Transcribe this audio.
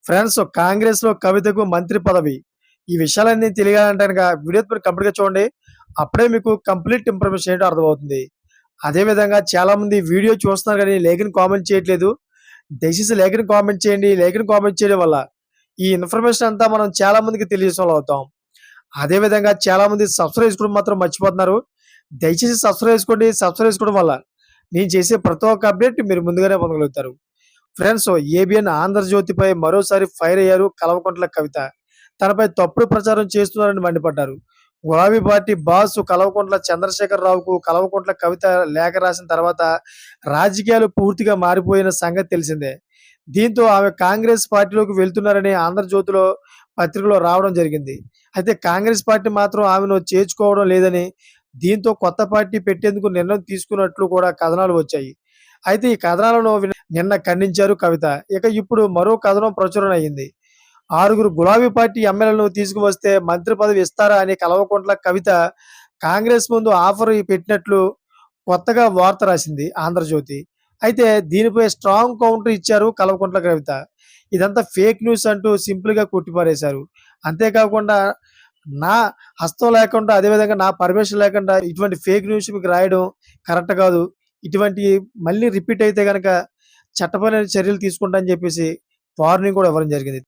Friends, కాంగ్రెస్‌లో కవితకు మంత్రి పదవి. ఈ విషయాలన్నీ తెలియాలంటే గనక వీడియో మీరు కంప్లీట్‌గా చూడండి. అప్పుడే మీకు కంప్లీట్ ఇన్ఫర్మేషన్ ఏంటో అర్థమవుతుంది. అదే విధంగా చాలామంది వీడియో చూస్తున్నారు గానీ లేఖని కామెంట్ చేయట్లేదు. దయచేసి లేఖని కామెంట్ చేయండి. లేఖని కామెంట్ చేయడం వల్ల ఈ ఇన్ఫర్మేషన్ అంతా మనం చాలా మందికి తెలియజేసేవాళ్ళం అవుతాం. అదే విధంగా చాలామంది సబ్స్క్రైబ్ చేసుకోవడం మాత్రం మర్చిపోతున్నారు. దయచేసి సబ్స్క్రైబ్ చేసుకోండి. సబ్స్క్రైబ్ చేసుకోవడం వల్ల నేను చేసే ప్రతి ఒక్క అప్డేట్ మీరు ముందుగానే పొందగలుగుతారు. ఫ్రెండ్స్, ఏబిఎన్ ఆంధ్రజ్యోతిపై మరోసారి ఫైర్ అయ్యారు కల్వకుంట్ల కవిత. తనపై తప్పుడు ప్రచారం చేస్తున్నారని మండిపడ్డారు. గులాబీ పార్టీ బాస్ కల్వకుంట్ల చంద్రశేఖరరావుకు కల్వకుంట్ల కవిత లేఖ రాసిన తర్వాత రాజకీయాలు పూర్తిగా మారిపోయిన సంగతి తెలిసిందే. దీంతో ఆమె కాంగ్రెస్ పార్టీలోకి వెళ్తున్నారని ఆంధ్రజ్యోతిలో పత్రికలో రావడం జరిగింది. అయితే కాంగ్రెస్ పార్టీ మాత్రం ఆమెను చేర్చుకోవడం లేదని, దీంతో కొత్త పార్టీ పెట్టేందుకు నిర్ణయం తీసుకున్నట్లు కూడా కథనాలు వచ్చాయి. అయితే ఈ కథనాలను నిన్న ఖండించారు కవిత. ఇక ఇప్పుడు మరో కథనం ప్రచురణ అయింది. 6 గులాబీ పార్టీ ఎమ్మెల్యేలను తీసుకువస్తే మంత్రి పదవి ఇస్తారా అని కల్వకుంట్ల కవిత కాంగ్రెస్ ముందు ఆఫర్ పెట్టినట్లు కొత్తగా వార్త రాసింది ఆంధ్రజ్యోతి. అయితే దీనిపై స్ట్రాంగ్ కౌంటర్ ఇచ్చారు కల్వకుంట్ల కవిత. ఇదంతా ఫేక్ న్యూస్ అంటూ సింపుల్‌గా కొట్టిపారేశారు. అంతేకాకుండా నా హస్తం లేకుండా, అదేవిధంగా నా పర్మిషన్ లేకుండా ఇటువంటి ఫేక్ న్యూస్ మీకు రాయడం కరెక్ట్ కాదు. ఇటువంటియి మళ్ళీ రిపీట్ అయితే గనక చట్టపరమైన చర్యలు తీసుకుంటా అని చెప్పేసి వార్నింగ్ కూడా ఇవ్వడం జరిగింది.